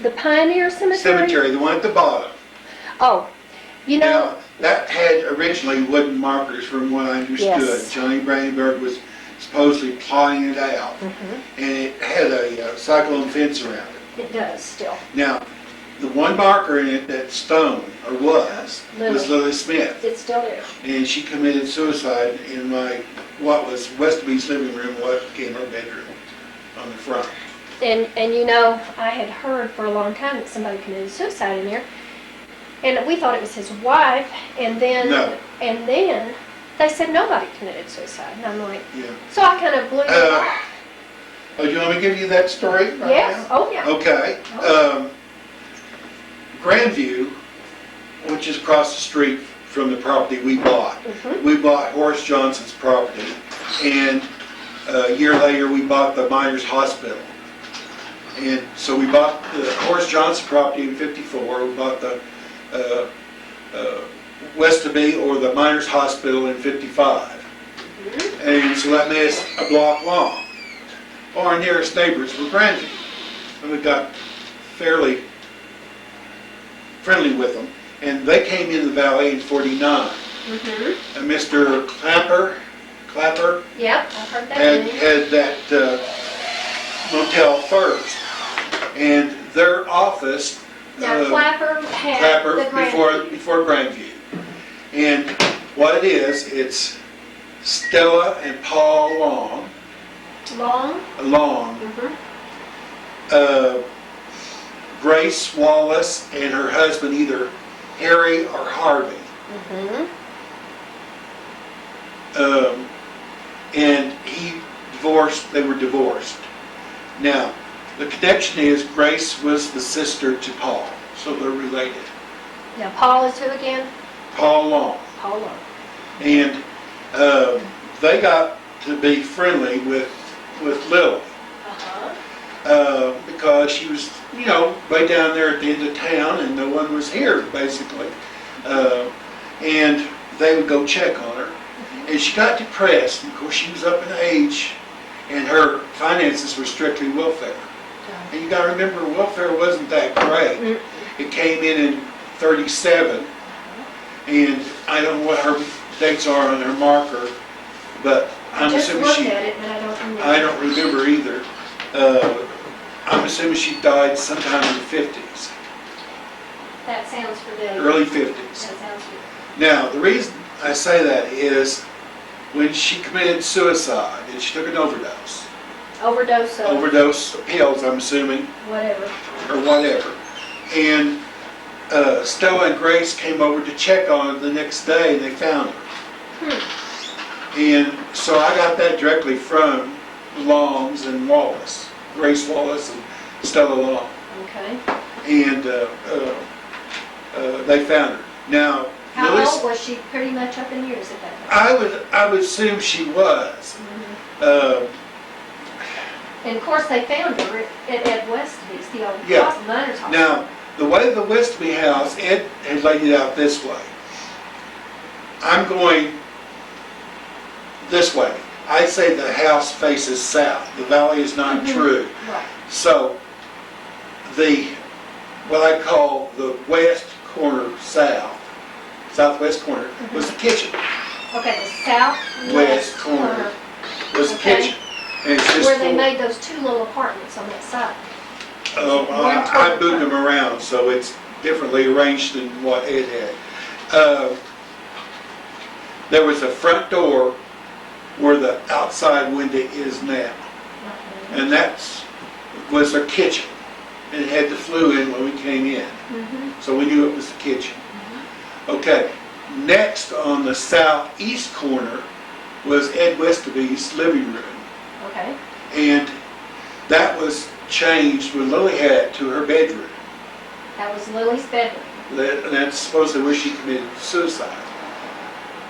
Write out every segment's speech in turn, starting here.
The Pioneer Cemetery? Cemetery, the one at the bottom. Oh, you know... Now, that had originally wooden markers from what I understood. Yes. Johnny Brandenburg was supposedly plotting it out. And it had a cyclone fence around it. It does still. Now, the one marker in it that's stone, or was Lily Smith. It's still there. And she committed suicide in what was Westerby's living room, what became her bedroom on the front. And you know, I had heard for a long time that somebody committed suicide in there. And we thought it was his wife, and then they said nobody committed suicide. And I'm like, Yeah. so I kind of blew it off. Oh, do you want me to give you that story right Yes. now? Oh, yeah. Okay. Grandview, which is across the street from the property we bought. We bought Horace Johnson's property, and a year later we bought the Miners Hospital. And so we bought the Horace Johnson property in '54. We bought the Westerby or the Miners Hospital in '55. And so that made us a block long. Well, our nearest neighbors were Grandview, and we got fairly friendly with them. And they came in the valley in '49. And Mr. Clapper Yep, I've heard that had that motel first. And their office, Now, Clapper had the before Grandview. And what it is, it's Stella and Paul Long. Grace Wallace and her husband, either Harry or Harvey. And they were divorced. Now, the connection is Grace was the sister to Paul, so they're related. Now, Paul is who again? Paul Long. Paul Long. And they got to be friendly with Lily. Because she was, way down there at the end of town and no one was here, basically. And they would go check on her. And she got depressed, and of course she was up in age, and her finances were strictly welfare. And you got to remember, welfare wasn't that great. It came in '37, and I don't know what her dates are on her marker, but I'm assuming looked at it, but I don't remember. I don't remember either. I'm assuming she died sometime in the 50s. That sounds familiar. Early 50s. That sounds familiar. Now, the reason I say that is when she committed suicide and she took an overdose. Overdose of pills, I'm assuming. Whatever. And Stella and Grace came over to check on her the next day and they found her. And so I got that directly from Longs and Wallace. Grace Wallace and Stella Long. Okay. And they found her. Now, how old was she? Pretty much up in years at that time. I would assume she was. And of course they found her at Westby's, the old Miners Hospital. Now, the way the Westby house, Ed had laid it out this way. I'm going this way. I say the house faces south. The valley is not true. Right. So, what I call the west corner southwest corner, was the kitchen. Okay, the southwest corner was the kitchen. And it's just where they made those two little apartments on that side. I moved them around, so it's differently arranged than what Ed had. There was a front door where the outside window is now. And that was their kitchen. And it had the flue in when we came in. So we knew it was the kitchen. Okay, next on the southeast corner was Ed Westerby's living room. Okay. And that was changed when Lily had it to her bedroom. That was Lily's bedroom. That's supposedly where she committed suicide.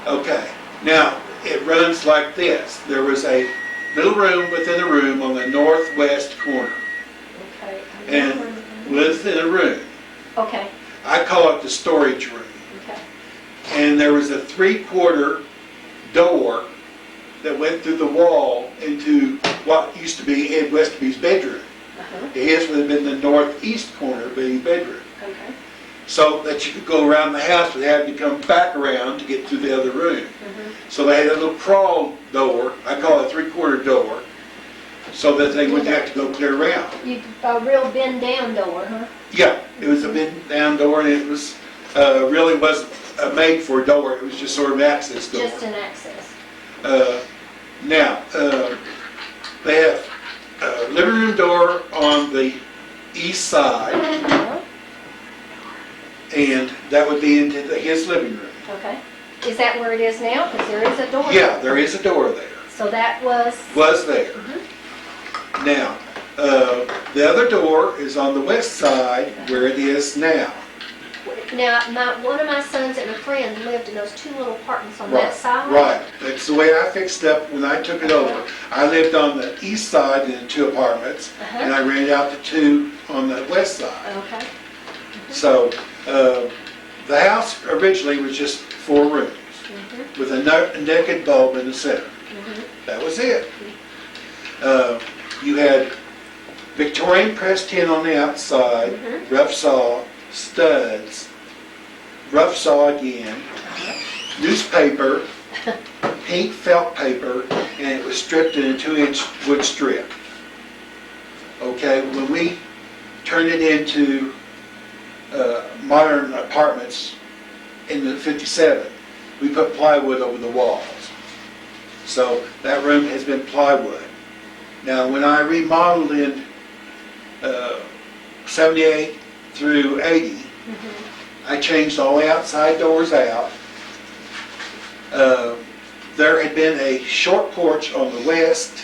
Okay, now it runs like this. There was a little room within a room on the northwest corner. Okay. And within a room. Okay. I call it the storage room. Okay. And there was a 3/4 door that went through the wall into what used to be Ed Westerby's bedroom. His would have been the northeast corner of the bedroom. Okay. So that you could go around the house, but they had to come back around to get to the other room. So they had a little crawl door, I call it a 3/4 door, so that they wouldn't have to go clear around. A real bend down door, huh? Yeah, it was a bend down door, and it was really wasn't made for a door. It was just sort of an access door. Just an access. Now, they have a living room door on the east side, and that would be into his living room. Okay. Is that where it is now? Because there is a door. Yeah, there is a door there. So that was there. Now, the other door is on the west side where it is now. Now, one of my sons and a friend lived in those two little apartments on that side. Right. That's the way I fixed it up when I took it over. I lived on the east side in 2 apartments, and I rented out the 2 on the west side. Okay. So, the house originally was just 4 rooms with a naked bulb in the center. That was it. You had Victorian pressed tin on the outside, rough saw, studs, rough saw again, newspaper, pink felt paper, and it was stripped in a 2-inch wood strip. Okay, when we turned it into modern apartments in the 57, we put plywood over the walls. So that room has been plywood. Now when I remodeled in 78 through 80, I changed all the outside doors out. There had been a short porch on the west,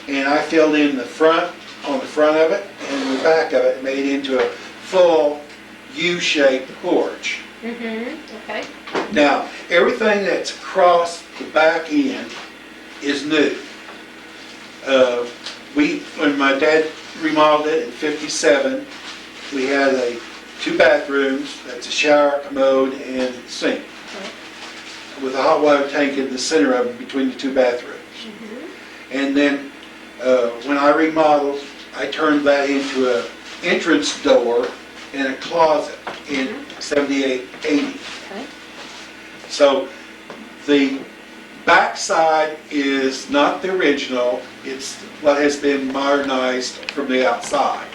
and I filled in the front, on the front of it, and the back of it, made it into a full U-shaped porch. Okay. Now, everything that's across the back end is new. When my dad remodeled it in 57, we had 2 bathrooms, that's a shower, commode, and sink, with a hot water tank in the center of them between the 2 bathrooms. And then when I remodeled, I turned that into an entrance door and a closet in 78, 80. So the back side is not the original, it's what has been modernized from the outside.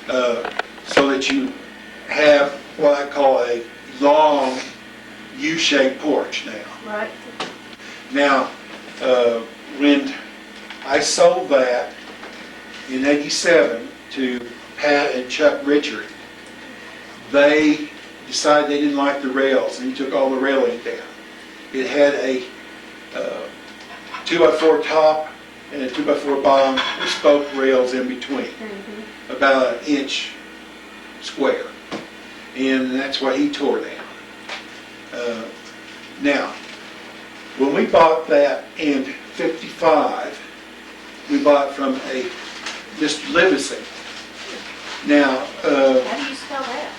So that you have what I call a long U-shaped porch now. Right. Now, when I sold that in 87 to Pat and Chuck Richard, they decided they didn't like the rails, and he took all the railing down. It had a 2x4 top and a 2x4 bottom with spoke rails in between, about 1 inch square, and that's what he tore down. Now, when we bought that in 55, we bought from a Mr. Livesey. Now, How do you spell that?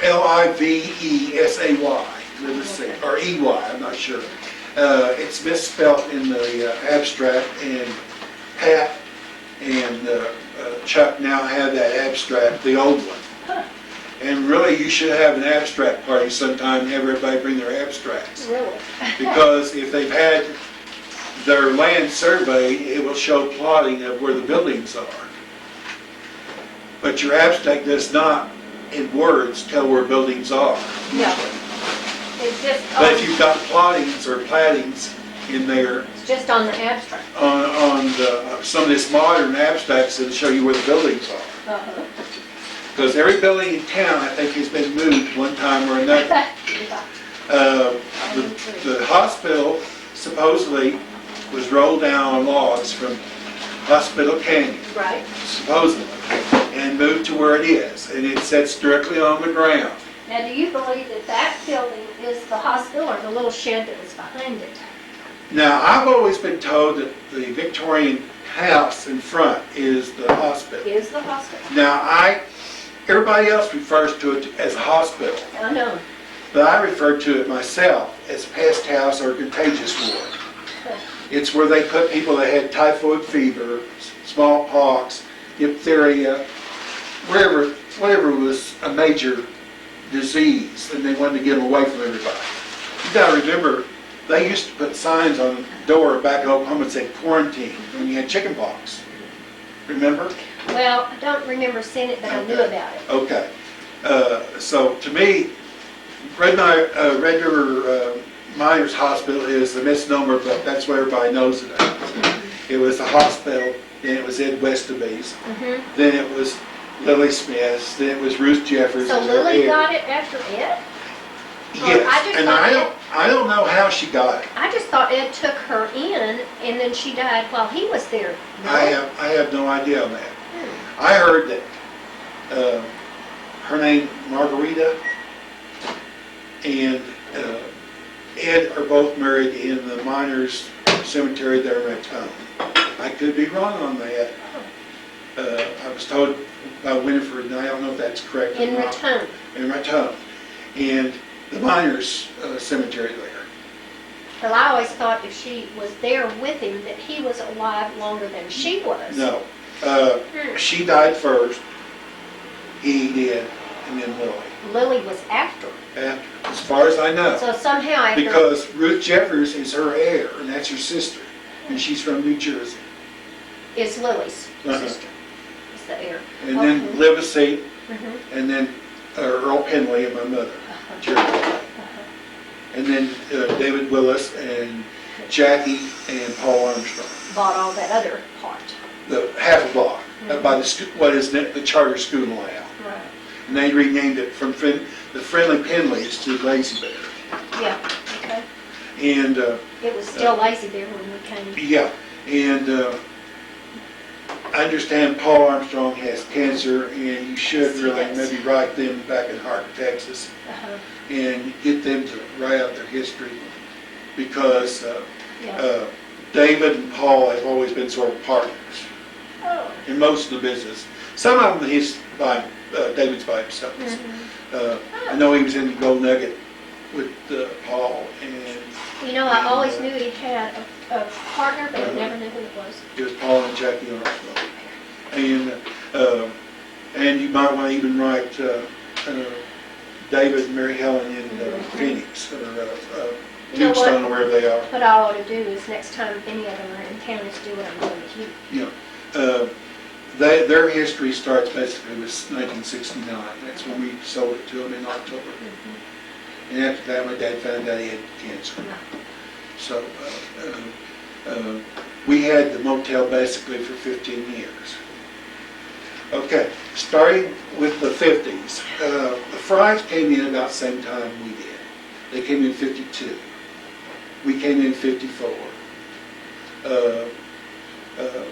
Livesay, Livesey, or EY, I'm not sure. It's misspelled in the abstract, and Pat and Chuck now have that abstract, the old one. And really, you should have an abstract party sometime and have everybody bring their abstracts. Really? Because if they've had their land surveyed, it will show plotting of where the buildings are. But your abstract does not, in words, tell where buildings are. No. It's just But if you've got plottings or plattings in there, it's just on the abstract. on some of this modern abstracts, it'll show you where the buildings are. Because every building in town, I think, has been moved one time or another. The hospital supposedly was rolled down on logs from Hospital Canyon, Right. supposedly, and moved to where it is, and it sits directly on the ground. Now, do you believe that that building is the hospital or the little shed that was behind it? Now, I've always been told that the Victorian house in front is the hospital. Is the hospital? Now, everybody else refers to it as a hospital, I know. but I refer to it myself as pest house or contagious ward. It's where they put people that had typhoid fever, smallpox, diphtheria, whatever was a major disease, and they wanted to get them away from everybody. You got to remember, they used to put signs on the door back in Oklahoma that said quarantine when you had chickenpox. Remember? Well, I don't remember seeing it, but I knew about it. Okay. So to me, Red River Miners Hospital is the misnomer, but that's what everybody knows it as. It was the hospital, then it was Ed Westaby's, then it was Lily Smith's, then it was Ruth Jeffers. So Lily got it after Ed? Yes, and I don't know how she got it. I just thought Ed took her in, and then she died while he was there. No? I have no idea on that. I heard that her name Margarita and Ed are both married in the miners' cemetery there in Raton. I could be wrong on that. I was told by Winifred, and I don't know if that's correct. In Raton. In Raton. And the miners' cemetery there. Well, I always thought if she was there with him that he was alive longer than she was. No. She died first. He did, and then Lily. Lily was after. After, as far as I know. So somehow after. Because Ruth Jeffers is her heir, and that's her sister, and she's from New Jersey. Is Lily's sister. Is the heir. And then Livesey, and then Earl Pendley and my mother, Jerry. And then David Willis and Jackie and Paul Armstrong. Bought all that other part. The half a block by what is the charter school now. Right. And they renamed it from the Friendly Pendleys to Lazy Bear. Yeah. Okay. And it was still Lazy Bear when we came. Yeah, and I understand Paul Armstrong has cancer, and you should really maybe write them back in Hart, Texas, and get them to write out their history, because David and Paul have always been sort of partners in most of the business. Some of them David's by himself. I know he was in the Gold Nugget with Paul, and I always knew he had a partner, but I never knew who it was. It was Paul and Jackie Armstrong. And you might want to even write David and Mary Helen in Phoenix, or Tombstone, or wherever they are. What I ought to do is next time any of them are in town is do what I'm doing with you. Their history starts basically with 1969. That's when we sold it to them in October. And after that, my dad found out he had cancer. So we had the motel basically for 15 years. Okay, starting with the 50s. The Frys came in about the same time we did. They came in 52. We came in 54.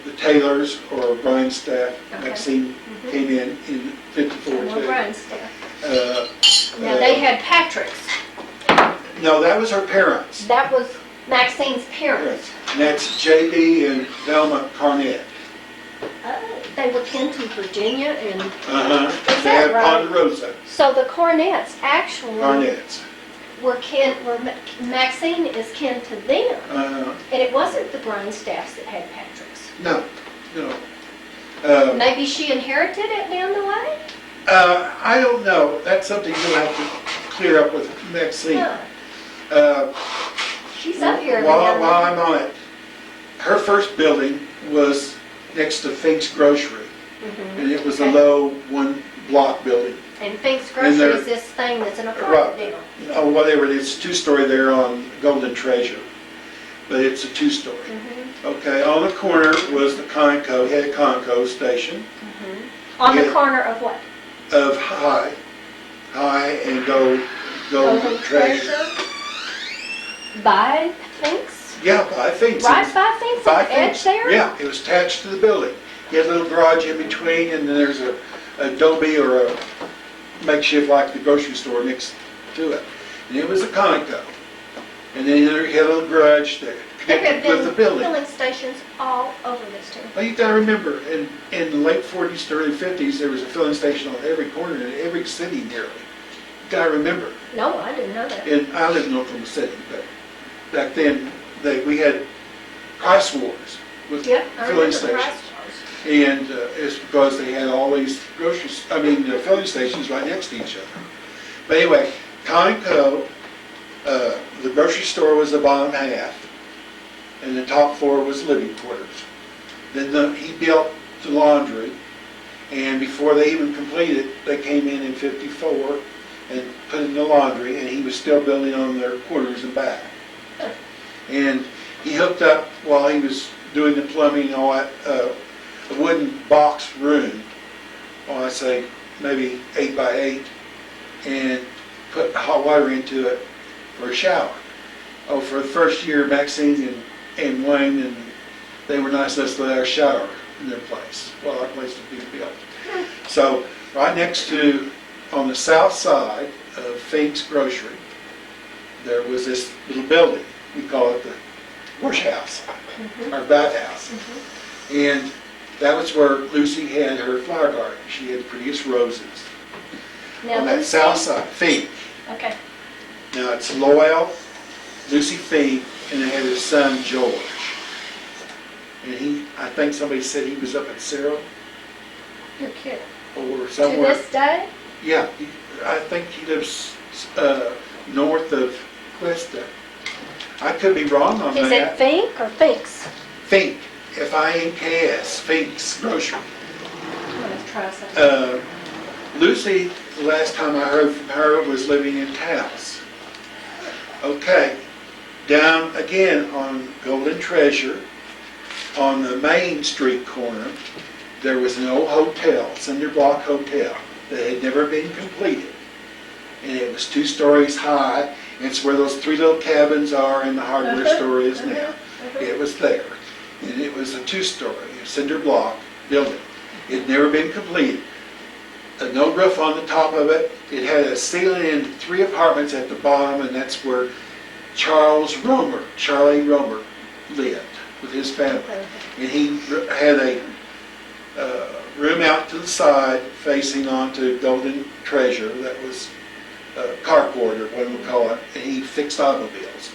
The Taylors, or Brian's staff, Maxine, came in 54 too. Brian's staff. Now they had Patrick's. No, that was her parents. That was Maxine's parents. And that's J.B. and Velma Carnett. They were kin to Virginia and... They had Ponderosa. So the Cornetts actually... Carnetts. Maxine is kin to them. And it wasn't the Grindstaffs that had Patrick's. No. Maybe she inherited it down the way? I don't know. That's something you'll have to clear up with Maxine. She's up here. While I'm on it, her first building was next to Fink's Grocery, and it was a low one-block building. And Fink's Grocery is this thing that's an apartment deal. Oh, whatever. It's a two-story there on Golden Treasure, but it's a two-story. Okay, on the corner was the Conco. He had a Conco station. On the corner of what? Of High and Golden Treasure. By Fink's? Yeah, by Fink's. Right by Fink's? By the edge there? Yeah, it was attached to the building. You had a little garage in between, and then there's a adobe or a makeshift like the grocery store next to it. And it was a Conoco. And then you had a little garage there connected with the building. Filling stations all over this town. Well, you got to remember, in the late 40s to early 50s, there was a filling station on every corner in every city nearly. You got to remember. No, I didn't know that. And I live in Oklahoma City, but back then we had price wars with Yep, I filling remember stations. price wars. And it's because they had all these filling stations right next to each other. But anyway, Conoco, the grocery store was the bottom half, and the top floor was living quarters. Then he built the laundry, and before they even completed, they came in '54 and put in the laundry, and he was still building on their quarters and back. And he hooked up, while he was doing the plumbing and all that, a wooden box room, well, I say maybe 8 by 8, and put hot water into it for a shower. Oh, for the first year, Maxine and Wayne, and they were nice enough to let our shower in their place while our place was being built. So right next to, on the south side of Fink's Grocery, there was this little building. We call it the wash house, our bathhouse. And that was where Lucy had her flower garden. She had the prettiest roses. Now, On that Lucy- south side, Fink. Okay. Now it's Lowell, Lucy Fink, and they had his son George. And I think somebody said he was up at Cerro You're kidding. or To somewhere. this day? Yeah, I think he lives north of Cuesta. I could be wrong on Is it that. Fink or Finks? Fink, F-I-N-K-S, Fink's Grocery. I'm gonna try something. Lucy, the last time I heard from her, was living in Taos. Okay, down again on Golden Treasure, on the Main Street corner, there was an old hotel, Cinder Block Hotel, that had never been completed. And it was 2 stories high, and it's where those 3 little cabins are and the hardware store is now. It was there. And it was a 2-story, cinder block building. It had never been completed. No roof on the top of it. It had a ceiling and 3 apartments at the bottom, and that's where Charlie Rummer, lived with his family. And he had a room out to the side facing onto Golden Treasure that was carport, or what we call it, and he fixed automobiles.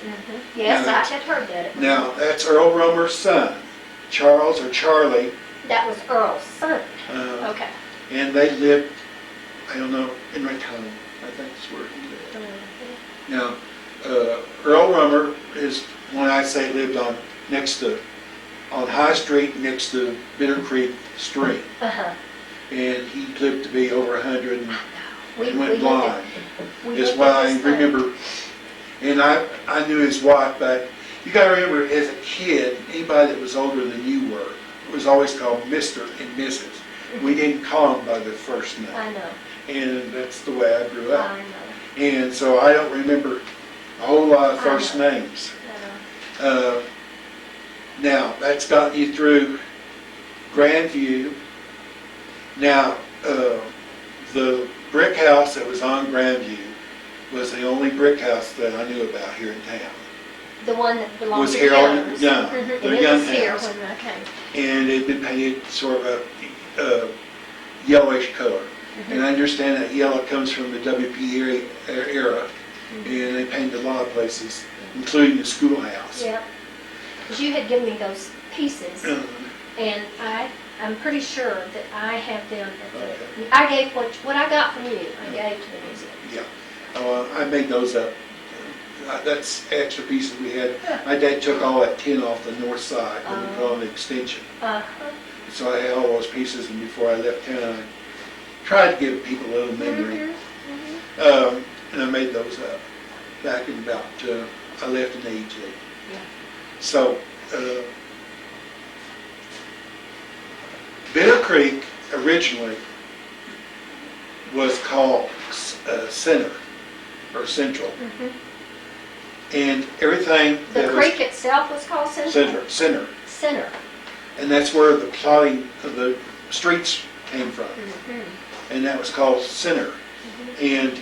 Yes, Now, I had heard that. Now, that's Earl Rummer's son, Charles or Charlie. That was Earl's son. uh, Okay. And they lived, I don't know, in Raycon, I think is where he lived. Now, Earl Rummer is one I say lived on High Street next to Bitter Creek Stream. And he lived to be over 100 and went blind. Is what I remember. And I knew his wife back. You got to remember, as a kid, anybody that was older than you were was always called Mr. and Mrs. We didn't call them by their first name. I know. And that's the way I grew up. I know. And so I don't remember a whole lot of first I know. names. I know. Now, that's gotten you through Grandview. Now, the brick house that was on Grandview was the only brick house that I knew about here in town. The one that belonged Was to Harold Young's. Young, And the it Young was here house. when I came. And it had been painted sort of a yellowish color. And I understand that yellow comes from the WP era. And they painted a lot of places, including the schoolhouse. Yeah. Because you had given me those pieces, and I'm pretty sure that I have them at the, Okay. I gave what I got from you, I gave to the museum. Yeah. I made those up. That's extra pieces we had. My dad took all that tin off the north side when we put on the extension. So I had all those pieces, and before I left town, I tried to give people a little memory. And I made those up back in about, I left in '82. Yeah. So, Bitter Creek originally was called Center, or Central. And everything The that creek itself was called Central? Center. Center. And that's where the plotting of the streets came from. And that was called Center. And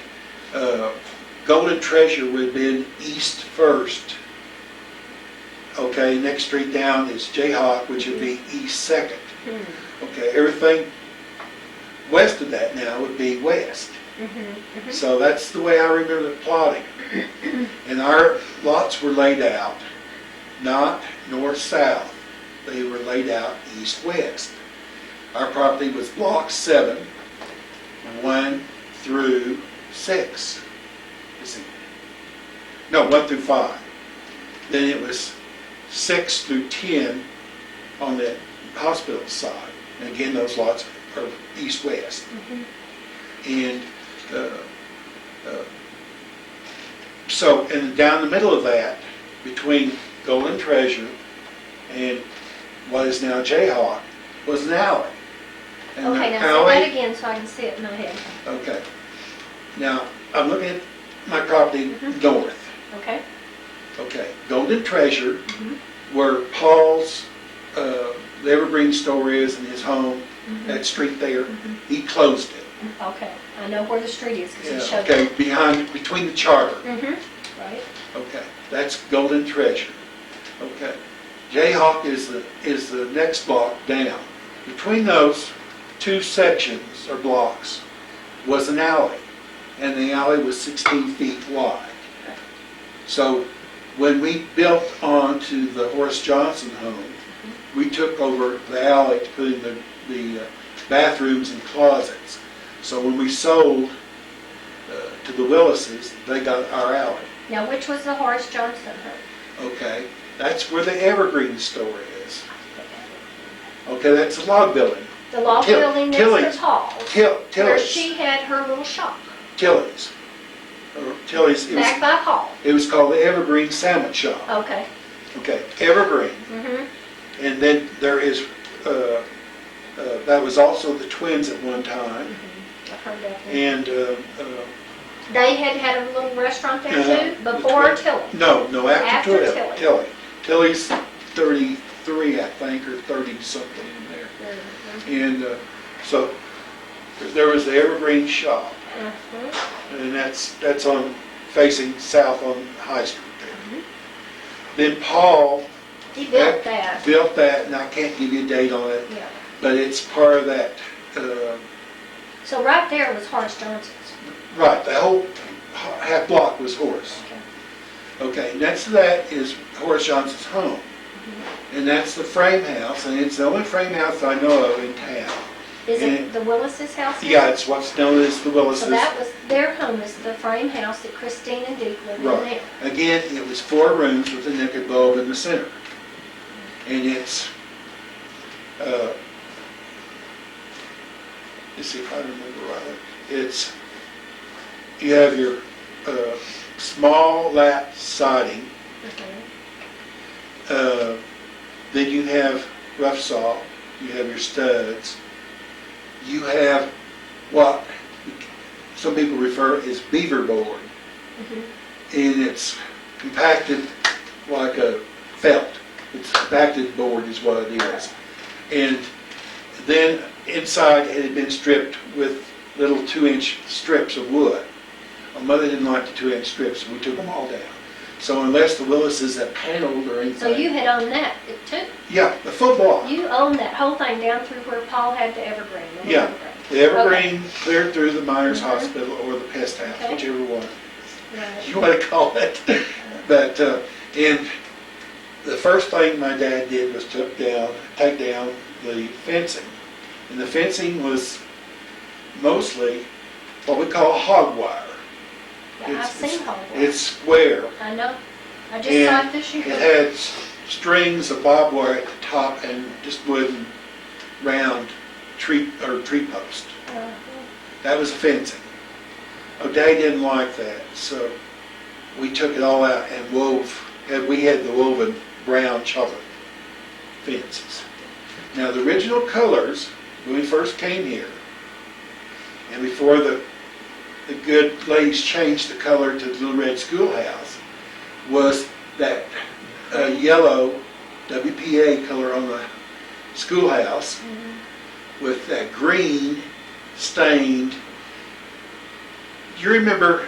Golden Treasure would have been east first. Okay, next street down is Jayhawk, which would be east second. Okay, everything west of that now would be west. So that's the way I remember the plotting. And our lots were laid out. not north-south. They were laid out east-west. Our property was block 7, 1 through 6. You see? No, 1 through 5. Then it was 6 through 10 on the hospital side. And again, those lots are east-west. And so, and down the middle of that, between Golden Treasure and what is now Jayhawk, was an alley. And Okay, the now say that again so I can see it in my head. Okay. Now, I'm looking at my property north. Okay. Okay. Golden Treasure, where Paul's, the Evergreen store is in his home, that street there, he closed it. Okay, I know where the street is because Yeah, it showed okay, between the charter. Right. Okay, that's Golden Treasure. Okay. Jayhawk is the next block down. Between those two sections or blocks was an alley, and the alley was 16 feet wide. So when we built onto the Horace Johnson home, we took over the alley to put in the bathrooms and closets. So when we sold to the Willises, they got our alley. Now, which was the Horace Johnson home? Okay, that's where the Evergreen store is. Okay, that's a log building. The log building next to Paul's, where Tilly's. she had her little shop. Tilly's. Or Tilly's. Back by Paul. It was called the Evergreen Sandwich Shop. Okay. Okay, Evergreen. And then there is, that was also the Twins at one time. I've heard that one. And They had a little restaurant there too, before Tilly. No, after Tilly. Tilly. Tilly's 33, I think, or 30 something in there. And so there was the Evergreen Shop, and that's on facing south on High Street there. Then Paul He built that. Built that, and I can't give you a date on it, Yeah. but it's part of that. So right there was Horace Johnson's. Right, the whole half block was Horace. Okay, next to that is Horace Johnson's home. And that's the frame house, and it's the only frame house I know of in town. Is it the Willis's house? Yeah, it's what's known as the Willis's. So that was their home, is the frame house that Christine and Duke lived in Right. there. Again, it was 4 rooms with a naked bulb in the center. And it's, let's see if I remember right. It's, you have your small lat siding. Then you have rough saw. You have your studs. You have what some people refer as beaver board. And it's compacted like a felt. It's compacted board is what it is. And then inside it had been stripped with little 2-inch strips of wood. My mother didn't like the 2-inch strips, and we took them all down. So unless the Willises had paneled or anything. So you had owned that too? Yeah, the full block. You owned that whole thing down through where Paul had the Evergreen? Yeah, the Evergreen cleared through the Miners Hospital or the Pest House, whichever one you want to call it. But and the first thing my dad did was take down the fencing, and the fencing was mostly what we call hog wire. Yeah, I've seen hog wire. It's square. I know. I just saw it this year. It had strings of barbed wire at the top and just wooden round tree post. That was fencing. Oh, Dad didn't like that, so we took it all out and we had the woven brown chocolate fences. Now the original colors, when we first came here, and before the good ladies changed the color to the little red schoolhouse, was that yellow WPA color on the schoolhouse with that green stained. You remember,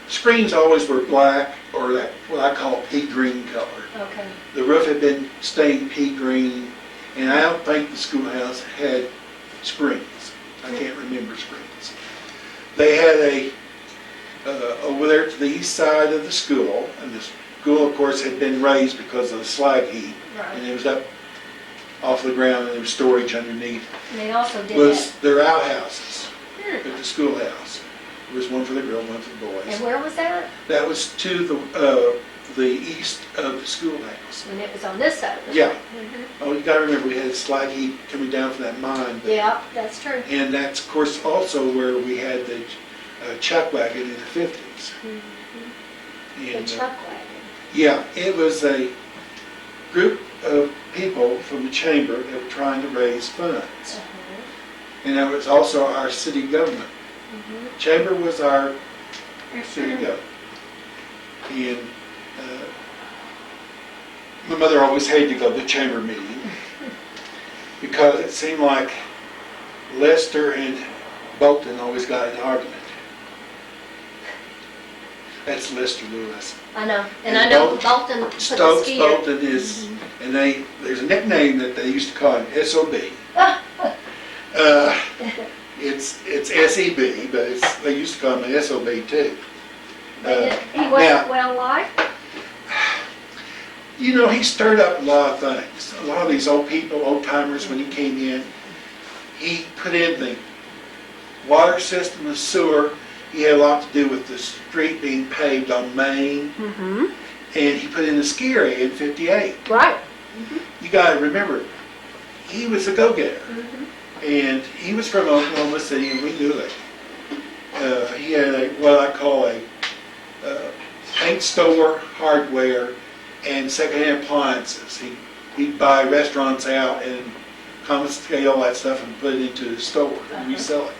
screens always were black or that what I call pea green color. Okay. The roof had been stained pea green, and I don't think the schoolhouse had screens. I can't remember screens. They had over there to the east side of the school, and school, of course, had been raised because of the slag heap. Right. And it was up off the ground, and there was storage underneath. And they also did Was that. their outhouses at the schoolhouse. There was one for the girls, one for the boys. And where was that? That was to the east of the schoolhouse. And it was on this side of the Yeah. street. Oh, you gotta remember, we had a slag heap coming down from that mine. Yeah, that's true. And that's, of course, also where we had the chuck wagon in the 50s. The And, truck wagon. yeah, it was a group of people from the chamber that were trying to raise funds. And that was also our city government. Chamber was our city government. And my mother always hated to go to the chamber meeting because it seemed like Lester and Bolton always got in an argument. That's Lester Lewis. I know, and I know Bolton put the Stokes skier. Bolton is, and there's a nickname that they used to call him, SOB. It's SEB, but they used to call him an SOB too. He wasn't well liked. You know, he stirred up a lot of things. A lot of these old people, old timers, when he came in, he put in the water system, the sewer. He had a lot to do with the street being paved on Main. And he put in the ski area in 58. Right. You got to remember, he was a go-getter. And he was from Oklahoma City, and we knew it. He had what I call a paint store, hardware, and secondhand appliances. He'd buy restaurants out and confiscate all that stuff and put it into his store and resell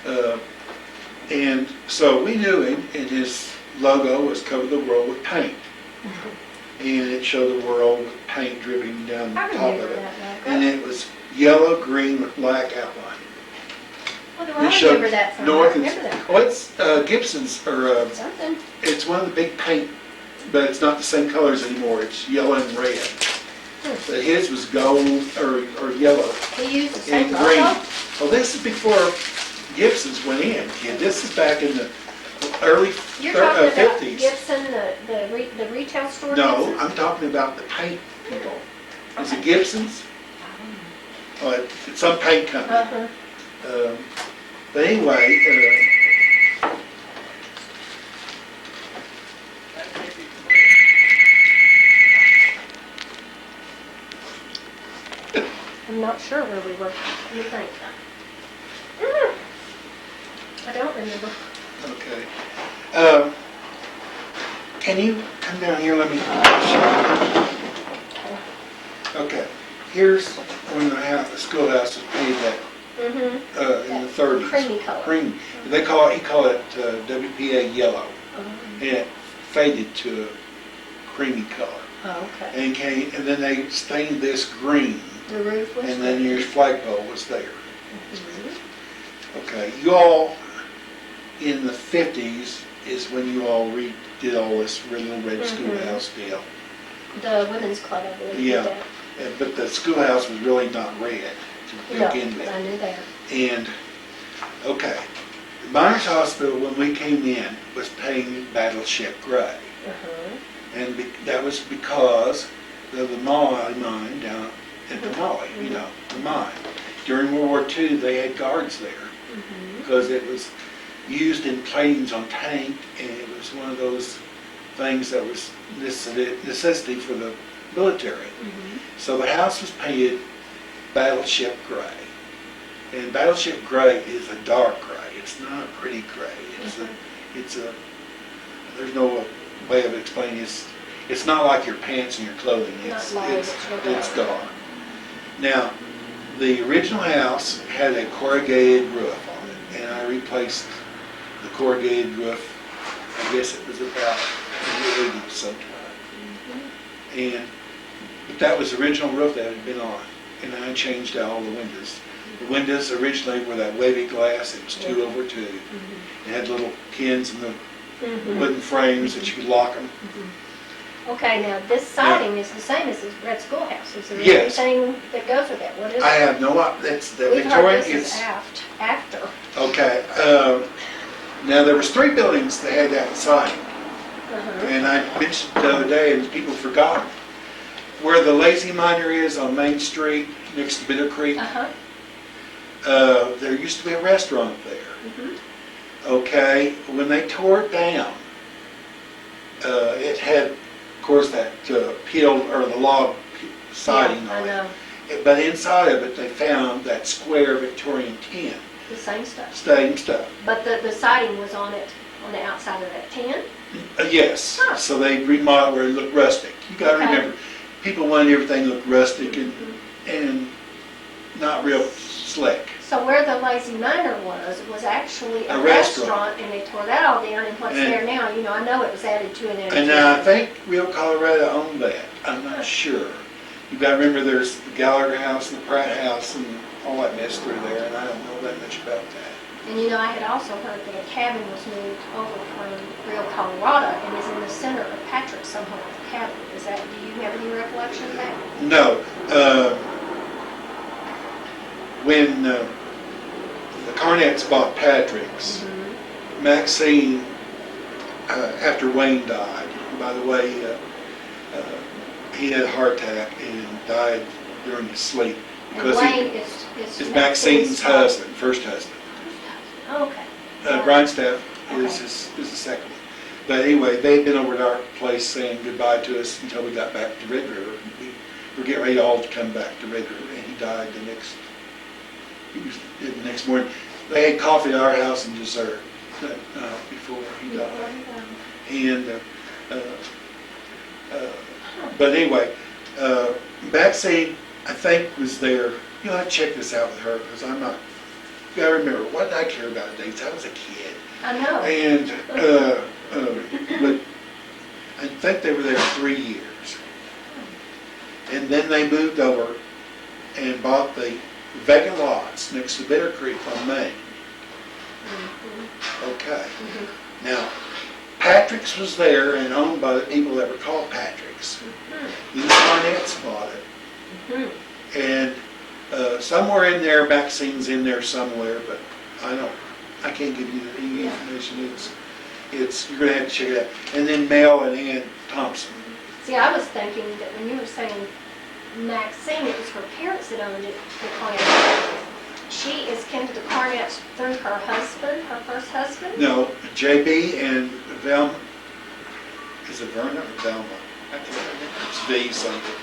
it. And so we knew him, and his logo was Cover the World with Paint. And it showed the world with paint dripping down the top of it. And it was yellow, green with black outline. Well, do I remember that from? North I remember that. Well, it's Gibson's, or Something. it's one of the big paint, but it's not the same colors anymore. It's yellow and red. But his was gold or yellow He used the same and green. logo? Well, this is before Gibson's went in, kid. This is back in the early You're talking about 50s. Gibson, the retail store? No, Gibson? I'm talking about the paint people. Is it Gibson's? Oh, it's some paint company. But anyway, I'm not sure where we were. What do you think? I don't remember. okay. Can you come down here? Let me. Okay. Here's when the schoolhouse was painted that in the 30s. Creamy color. Creamy. He call it WPA yellow, and it faded to a creamy color. Oh, okay. And then they stained this green, The roof was and then there. your flagpole was there. Okay, you all in the 50s is when you all redid all this little red schoolhouse deal. The women's club, I believe. Yeah. Did that. But the schoolhouse was really not red to No, begin with. I knew that. And, okay, the Myers Hospital, when we came in, was painted Battleship Gray. And that was because of the Molly mine down at the Molly, you know, the mine. During World War II, they had guards there because it was used in platings on tank, and it was one of those things that was necessity for the military. So the house was painted Battleship Gray. And Battleship Gray is a dark gray. It's not a pretty gray. There's no way of explaining it. It's not like your pants and your clothing. It's dark. Now, the original house had a corrugated roof on it, and I replaced the corrugated roof. I guess it was about in the 80s sometime. But that was the original roof that had been on, and I changed out all the windows. The windows originally were that wavy glass. It was 2 over 2. It had little pins in the wooden frames that you could lock them. Okay, now this siding is the same as the red schoolhouse. Is there Yes. anything that goes with that? What is I it? have no idea. That's the We've Victorian. heard this is after. Okay. Now there was 3 buildings that had that siding. And I mentioned the other day, and people forgot, where the Lazy Miner is on Main Street next to Bitter Creek. There used to be a restaurant there. Okay, when they tore it down, it had, of course, that peel or the log siding on it. But inside of it, they found that square Victorian tin. The same stuff. Same stuff. But the siding was on it, on the outside of that tin? Yes. So they remodeled where it looked rustic. You got to remember, people wanted everything to look rustic and not real slick. So where the Lazy Miner was actually a restaurant, and they tore that all down, and what's there now, you know, I know it was added to an And I think Real Colorado owned that. I'm not sure. You got to remember there's the Gallagher House and the Pratt House and all that mess through there, and I don't know that much about that. And you know, I had also heard that a cabin was moved over from Real Colorado and is in the center of Patrick somehow, the cabin. Is that, do you have any recollection of that? No. When the Carnets bought Patrick's, Maxine, after Wayne died, by the way, he had a heart attack and died during his sleep. Because Wayne is Maxine's husband, first husband. Oh, okay. Grindstaff is the second one. But anyway, they had been over at our place saying goodbye to us until we got back to Red River. We were getting ready all to come back to Red River, and he died the next morning. They had coffee at our house and dessert before he died. And but anyway, Maxine, I think, was there. You know, I checked this out with her because I'm not. You gotta remember, what did I care about dates? I was a kid. I know. And but I think they were there 3 years, and then they moved over and bought the vacant lots next to Bitter Creek on Main. Okay. Now, Patrick's was there and owned by the people that were called Patrick's. The Carnets bought it. And somewhere in there, Maxine's in there somewhere, but I can't give you any information. It's you're going to have to check it out. And then Mel and Ann Thompson. See, I was thinking that when you were saying Maxine, it was her parents that owned it, the Carnets. She is kin to the Carnets through her husband, her first husband? No, JB and Velma. Is it Verna or Velma? I can't remember. It's V something.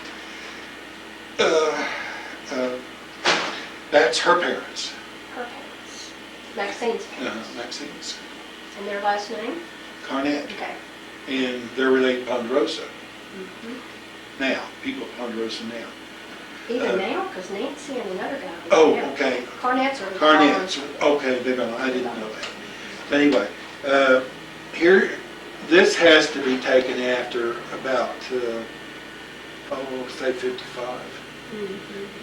That's her parents. Her parents. Maxine's parents. Maxine's. And their last name? Carnet. Okay. And they're related to Ponderosa. Now, people of Ponderosa now. Even now, because Nancy and another guy. Oh, okay. Carnets are Carnets. Okay, they're gone. I didn't know that. But anyway, here, this has to be taken after about, say 55.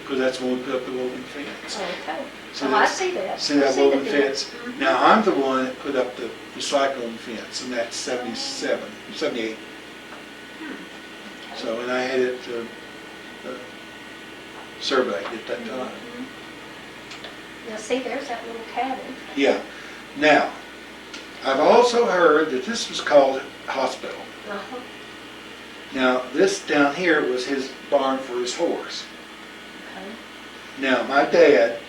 Because that's when we put up the woven fence. Okay. So I see that. See that woven fence? Now, I'm the one that put up the cyclone fence, and that's 78. So, and I had it surveyed at that time. Now, see, there's that little cabin. Yeah. Now, I've also heard that this was called a hospital. Now, this down here was his barn for his horse. Now, my dad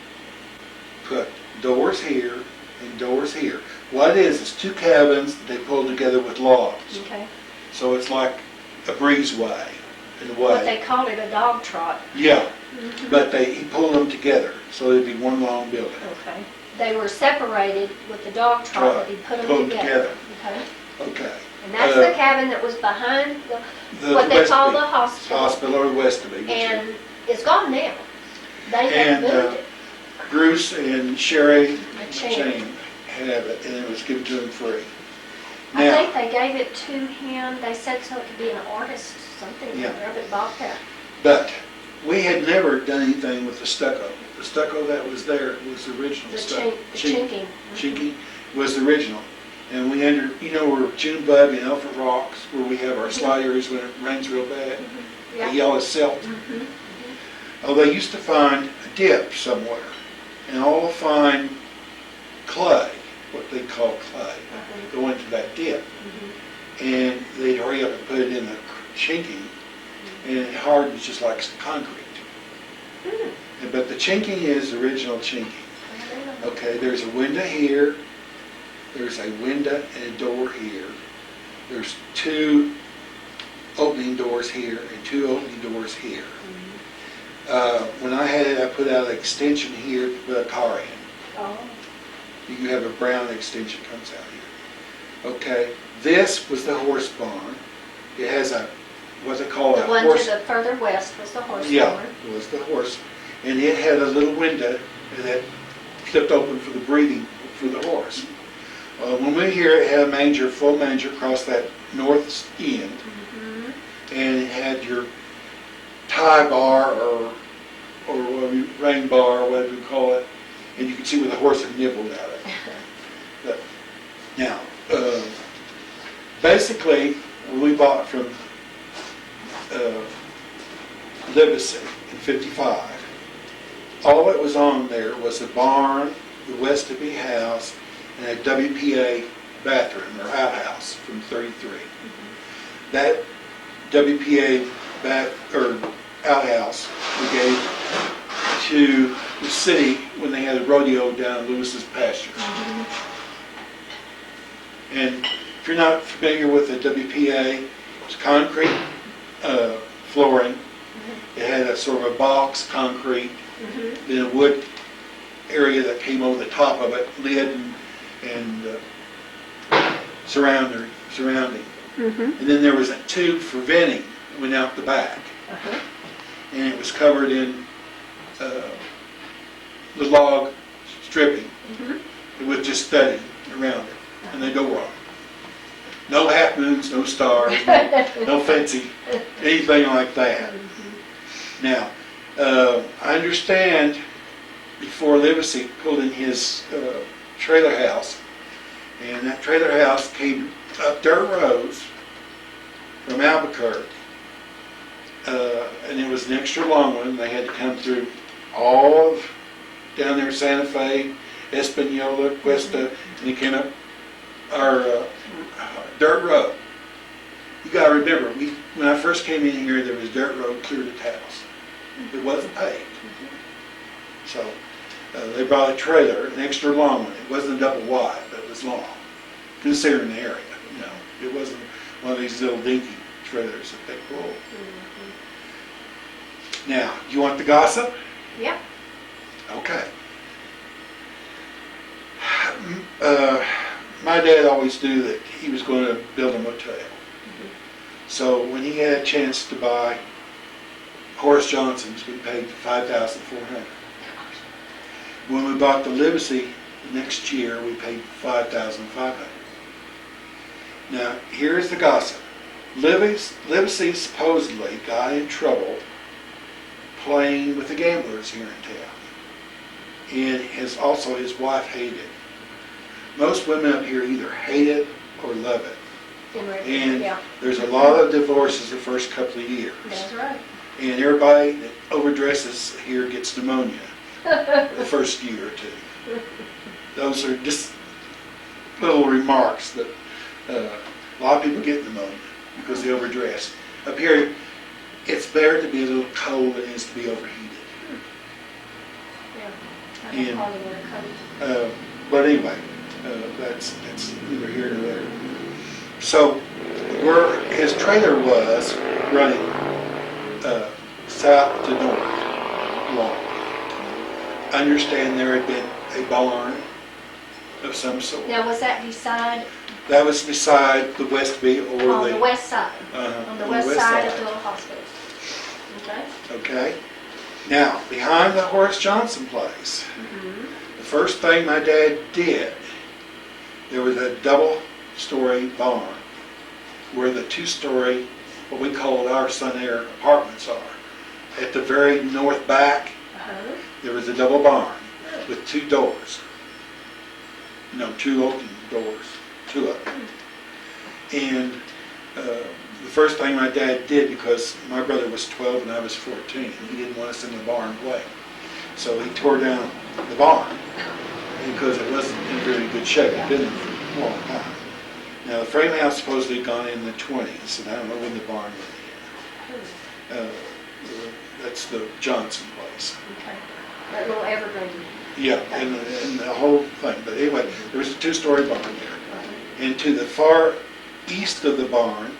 put doors here and doors here. What it is two cabins that they pulled together with logs. Okay. So it's like a breezeway in a way. What they called it, a dog trot. Yeah, but he pulled them together so it'd be one long building. Okay. They were separated with the dog trot, but he put them together. Okay. Okay. And that's the cabin that was behind what they call the hospital. Hospital or west of it. And it's gone now. They have moved it. Bruce and Sherry Chain have it, and it was given to him free. I think they gave it to him. They said so it could be an artist, something that bought that. But we had never done anything with the stucco. The stucco that was there was the original stucco. The chinking. Chinking was the original. And we entered, where Junebug and Elephant Rocks, where we have our slide areas when it rains real bad. The yellow silt. Oh, they used to find a dip somewhere, and all find clay, what they call clay, go into that dip. and they'd hurry up and put it in the chinking, and it hardens just like concrete. But the chinking is original chinking. Okay, there's a window here, there's a window and a door here, there's 2 opening doors here and 2 opening doors here. When I had it, I put out an extension here to put a car in. Oh. You have a brown extension comes out here. Okay, this was the horse barn. It has a, what they call The a one horse. to the further west was the horse Yeah, barn. it was the horse. And it had a little window that flipped open for the breeding for the horse. When we were here, it had a manger, full manger across that north end. And it had your tie bar or rain bar, or whatever you call it. And you could see where the horse had nibbled at it. But now, basically, when we bought from Livesey in '55, all that was on there was the barn, the Westerby house, and a WPA bathroom or outhouse from '33. That WPA outhouse we gave to the city when they had a rodeo down Lewis's pasture. And if you're not familiar with the WPA, it's concrete flooring. It had a sort of a box concrete, then a wood area that came over the top of it, lid and surrounding. And then there was a tube for venting that went out the back. And it was covered in the log stripping with just studding around it and the door on. No half moons, no stars, no fancy, anything like that. Now, I understand before Livesey pulled in his trailer house, and that trailer house came up dirt roads from Albuquerque, and it was an extra long one. They had to come through all of down there, Santa Fe, Espanola, Cuesta, and they came up our dirt road. You got to remember, when I first came in here, there was dirt road clear to the house. It wasn't paved. So they brought a trailer, an extra long one. It wasn't double wide, but it was long, considering the area. You know, it wasn't one of these little dinky trailers that they pull. Now, you want the gossip? Yep. Okay. My dad always knew that he was going to build a motel. So when he had a chance to buy Horace Johnson's, we paid $5,400. When we bought the Livesey next year, we paid $5,500. Now, here's the gossip. Livesey supposedly got in trouble playing with the gamblers here in town. And his wife hated it. Most women up here either hate it or love it. And there's a lot of divorces the first couple of years. That's right. And everybody that overdresses here gets pneumonia the first year or two. Those are just little remarks that a lot of people get pneumonia because they overdress. Up here, it's better to be a little cold than it is to be overheated. But anyway, that's neither here nor there. So where his trailer was running south to north along. I understand there had been a barn of some sort. Now, was that beside? That was beside the Westby or on the west side. On the west side of the little hospital. Okay. Okay. Now, behind the Horace Johnson place, the first thing my dad did, there was a double-story barn where the two-story, what we call our Sun Air apartments are. At the very north back, there was a double barn with 2 doors. No, 2 open doors, 2 of them. And the first thing my dad did, because my brother was 12 and I was 14, he didn't want us in the barn playing. So he tore down the barn because it wasn't in very good shape. It had been there for a long time. Now, the frame house supposedly had gone in the 20s, and I don't know when the barn went in. That's the Johnson place. Okay. That little evergreen. Yeah, and the whole thing. But anyway, there was a 2-story barn there. And to the far east of the barn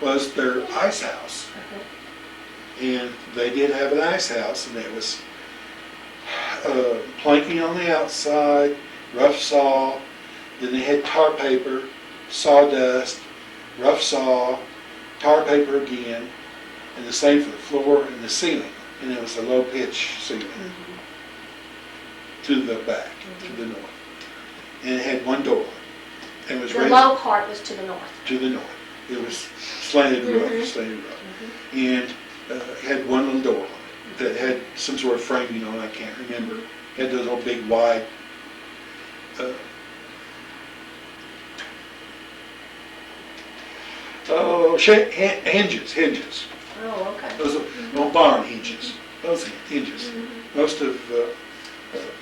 was their ice house. And they did have an ice house, and it was planking on the outside, rough saw, then they had tar paper, sawdust, rough saw, tar paper again, and the same for the floor and the ceiling. And it was a low pitch ceiling to the back, to the north. And it had one door. And it was the low part was to the north. To the north. It was slanted roof, and it had one little door on it that had some sort of framing on it, I can't remember. It had those old big wide hinges. Oh, okay. Those old barn hinges. Those hinges. Most of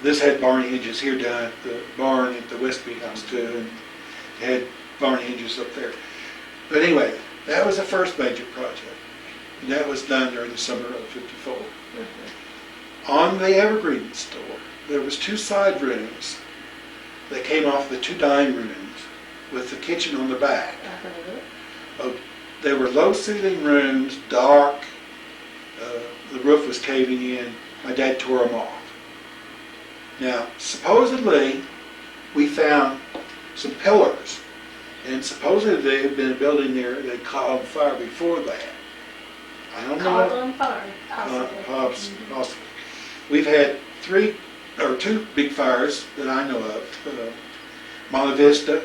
this had barn hinges here down at the barn at the Westby house too, and it had barn hinges up there. But anyway, that was the first major project. And that was done during the summer of '54. On the Evergreen store, there was 2 side rooms that came off the 2 dining rooms with the kitchen on the back. They were low ceiling rooms, dark. The roof was caving in. My dad tore them off. Now, supposedly, we found some pillars. And supposedly there had been a building there that caught on fire before that. I don't know. Caught on fire, possibly. Possibly. We've had 2 big fires that I know of. Monte Vista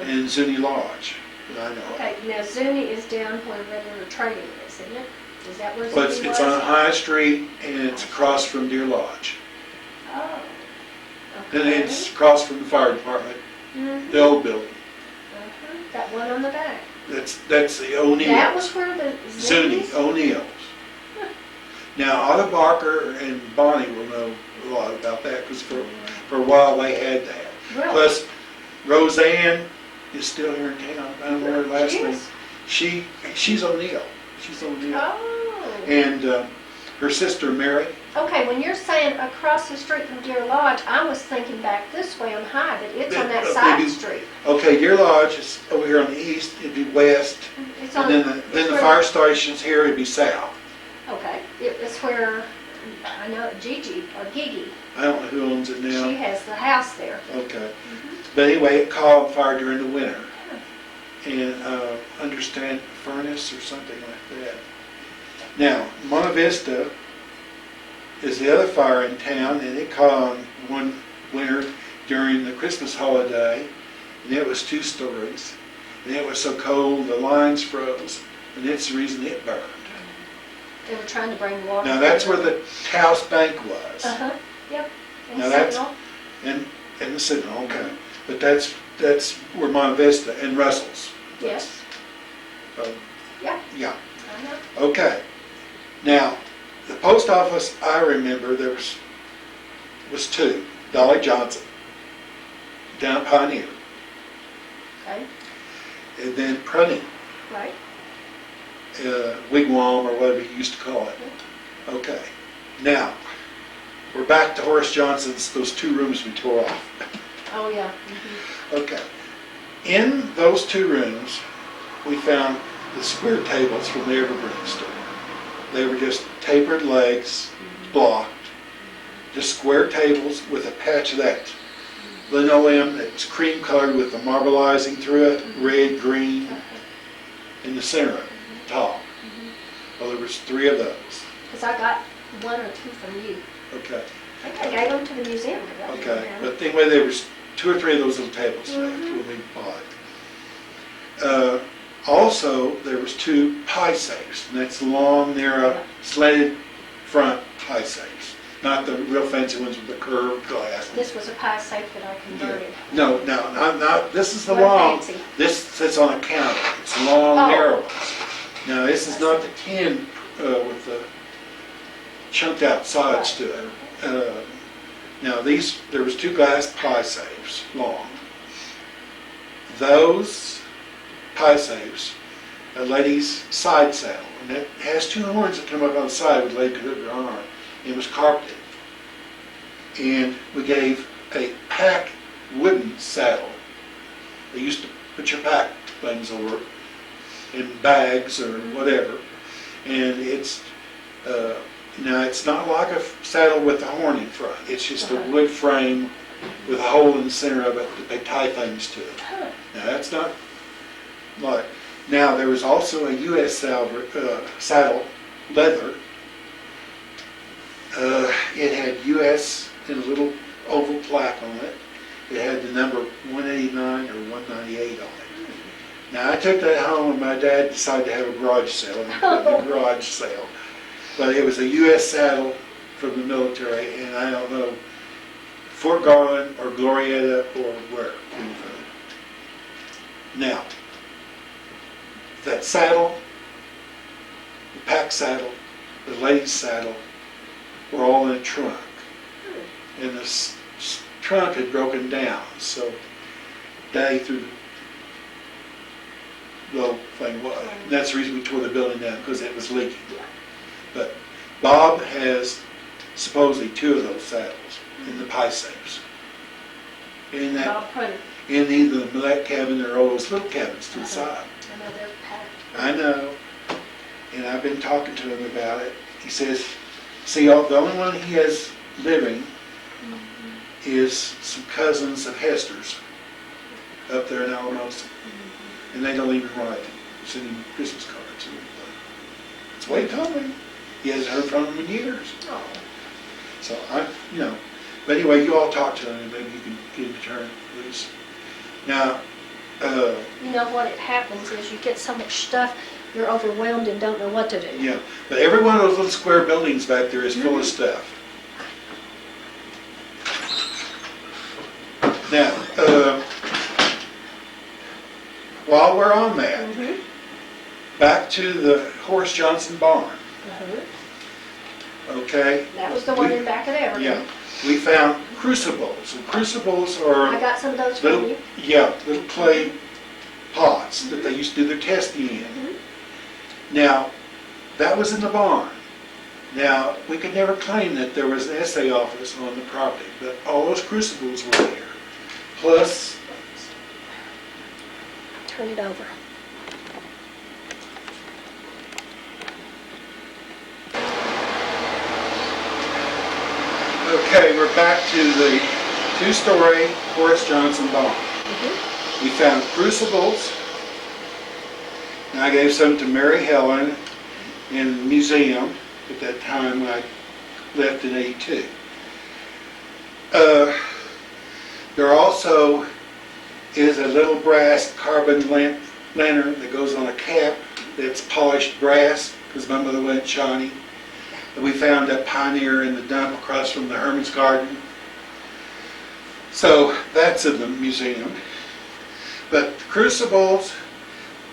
and Zuni Lodge that I know of. Okay, now Zuni is down where regular trading is, isn't it? Is that where But Zuni it's was? on High Street and it's across from Deer Lodge. Oh. And Okay. it's across from the fire department, the old building. That one on the back. That's the O'Neill's. That was where the Zuni, Zunis? O'Neill's. Now, Otto Barker and Bonnie will know a lot about that because for a while they had that. Really? Plus, Roseanne is still here in town. I don't know her last She name. is? She's O'Neill. She's O'Neill. Oh. And her sister Mary. Okay, when you're saying across the street from Deer Lodge, I was thinking back this way on High, but it's on that side street. Okay, Deer Lodge is over here on the east. It'd be west. It's on, And then the fire station's here. It'd be south. Okay, it's where, I know Gigi, or Gigi, I don't know who owns it now. she has the house there. Okay. But anyway, it caught on fire during the winter. And understand furnace or something like that. Now, Monte Vista is the other fire in town, and it caught on one winter during the Christmas holiday, and it was 2 stories. And it was so cold, the lines froze, and it's the reason it burned. They were trying to bring water. Now, that's where the house bank was. Yep. And Now, that's... Sentinel. And the Sentinel, okay. But that's where Monte Vista and Russell's. Yes. Yeah. Yeah. I know. Okay. Now, the post office, I remember there was 2. Dolly Johnson, down at Pioneer. Okay. And then Prunty, Right. Wigwam or whatever you used to call it. Okay. Now, we're back to Horace Johnson's, those 2 rooms we tore off. Oh, yeah. Okay. In those 2 rooms, we found the square tables from the Evergreen store. They were just tapered legs, blocked, just square tables with a patch of that linoleum that was cream colored with the marbleizing through it, red, green, in the center, top. Well, there was 3 of those. Because I got 1 or 2 from you. Okay. I think I gave them to the museum. Okay. But anyway, there was 2 or 3 of those little tables left when we bought it. Also, there was 2 pie safes, and that's long, narrow, slanted front pie safes. Not the real fancy ones with the curved glass. This was a pie safe that I converted. No, not this is the What long. fancy? This sits on a counter. It's long, narrow ones. Now, this is not the tin with the chunked out sides to it. Now, there was 2 glass pie safes, long. Those pie safes, a lady's side saddle. And it has two horns that come up on the side with a lady could hook her arm. It was carpeted. And we gave a pack wooden saddle. They used to put your pack things over in bags or whatever. And it's, it's not like a saddle with a horn in front. It's just a wood frame with a hole in the center of it that they tie things to. Now that's not like, now there was also a U.S. saddle, leather. It had U.S. in a little oval plaque on it. It had the number 189 or 198 on it. Now I took that home and my dad decided to have a garage sale, and put it in a garage sale. But it was a U.S. saddle from the military, and I don't know, Fort Garland or Glorieta or where. Now, that saddle, the pack saddle, the lady's saddle, were all in a trunk. And the trunk had broken down, so Daddy threw the little thing was. And that's the reason we tore the building down, because it was leaking. But Bob has supposedly two of those saddles in the pie safes. In that, in either the black cabin or all those little cabins to the side. I know they're packed. I know. And I've been talking to him about it. He says, see, the only one he has living is some cousins of Hester's up there in Alamosa. And they don't even write. Send him Christmas cards or anything. That's what he told me. He hasn't heard from him in years. Oh. So but anyway, you all talk to him and maybe you can get him to turn loose. Now, you know what it happens is you get so much stuff, you're overwhelmed and don't know what to do. Yeah, but every one of those little square buildings back there is full of stuff. Now, while we're on that, back to the Horace Johnson barn. Okay? That was the one in back of Evergreen. Yeah. We found crucibles, and crucibles are I got some of those little, from you. yeah, little clay pots that they used to do their testing in. Now, that was in the barn. Now, we could never claim that there was an assay office on the property, but all those crucibles were there. Plus, turn it over. okay, we're back to the two-story Horace Johnson barn. We found crucibles, and I gave some to Mary Helen in the museum at that time when I left in '82. There also is a little brass carbon lantern that goes on a cap that's polished brass, because my mother went shiny. And we found that Pioneer in the dump across from the Herman's Garden. So that's in the museum. But the crucibles,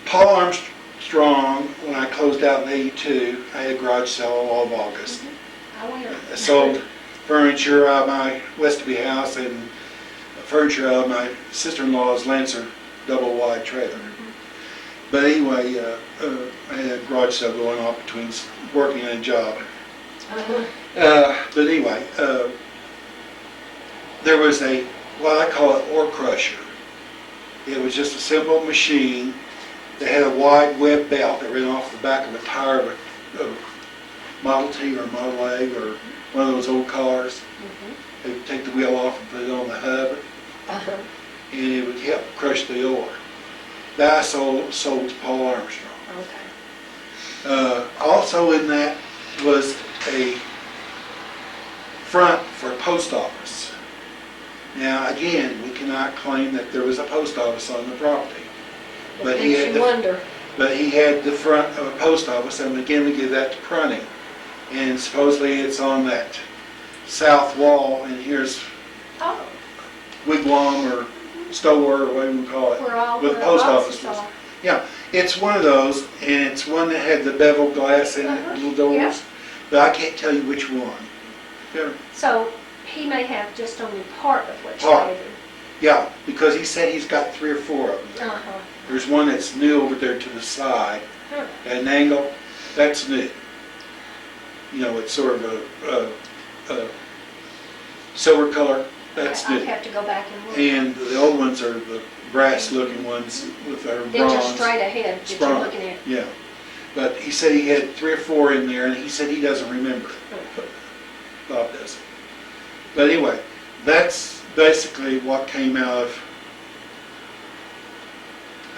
Paul Armstrong, when I closed out in '82, I had a garage sale all of August. I sold furniture out of my Westerby house and furniture out of my sister-in-law's Lancer double-wide trailer. But anyway, I had a garage sale going on between working and a job. But anyway, there was what I call an ore crusher. It was just a simple machine that had a wide web belt that ran off the back of a tire of a Model T or Model A or one of those old cars. They would take the wheel off and put it on the hub, and it would help crush the ore. That I sold to Paul Armstrong. Also in that was a front for a post office. Now again, we cannot claim that there was a post office on the property. But he had the front of a post office, and again we give that to Prunning. And supposedly it's on that south wall, and here's wigwam or store or whatever you call it, where the post office was. Yeah, it's one of those, and it's one that had the beveled glass in it, little doors. Yeah. But I can't tell you which one. Yeah. So he may have just only part of what you gave him. Yeah, because he said he's got 3 or 4 of them. There's one that's new over there to the side. Huh. At an angle, that's new. You know, it's sort of a silver color. That's I'd new. have to go back and look. And the old ones are the brass-looking ones with their bronze. They're just straight ahead that you're looking at. Yeah. But he said he had 3 or 4 in there, and he said he doesn't remember. Bob doesn't. But anyway, that's basically what came out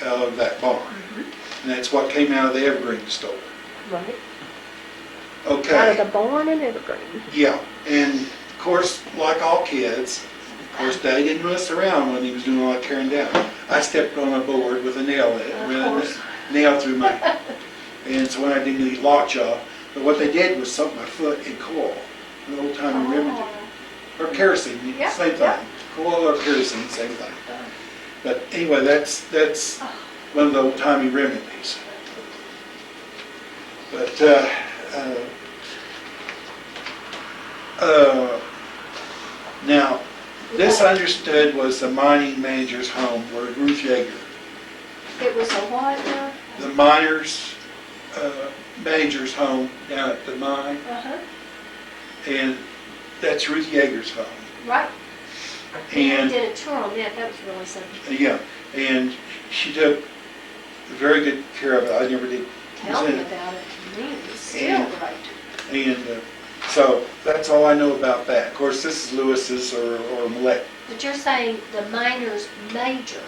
of that barn. And that's what came out of the Evergreen store. Right. Okay. Out of the barn and Evergreen. Yeah. And of course, like all kids, of course, Daddy didn't mess around when he was doing all that tearing down. I stepped on a board with a nail in it, ran a nail through my, and so when I didn't need lockjaw, but what they did was soak my foot in coal, an old-timey remedy, or kerosene, Yeah, same thing. yeah. Coal or kerosene, same thing. But anyway, that's one of the old-timey remedies. But now, this I understood was the mining manager's home where Ruth Yeager. It was a what now? The miner's manager's home down at the mine, Uh-huh. and that's Ruth Yeager's home. Right. And We did a tour on that. That was really something. yeah, and she took very good care of it. I never did. Tell me about it. Man, it's still great. And so that's all I know about that. Of course, this is Lewis's or Millette. But you're saying the miner's major.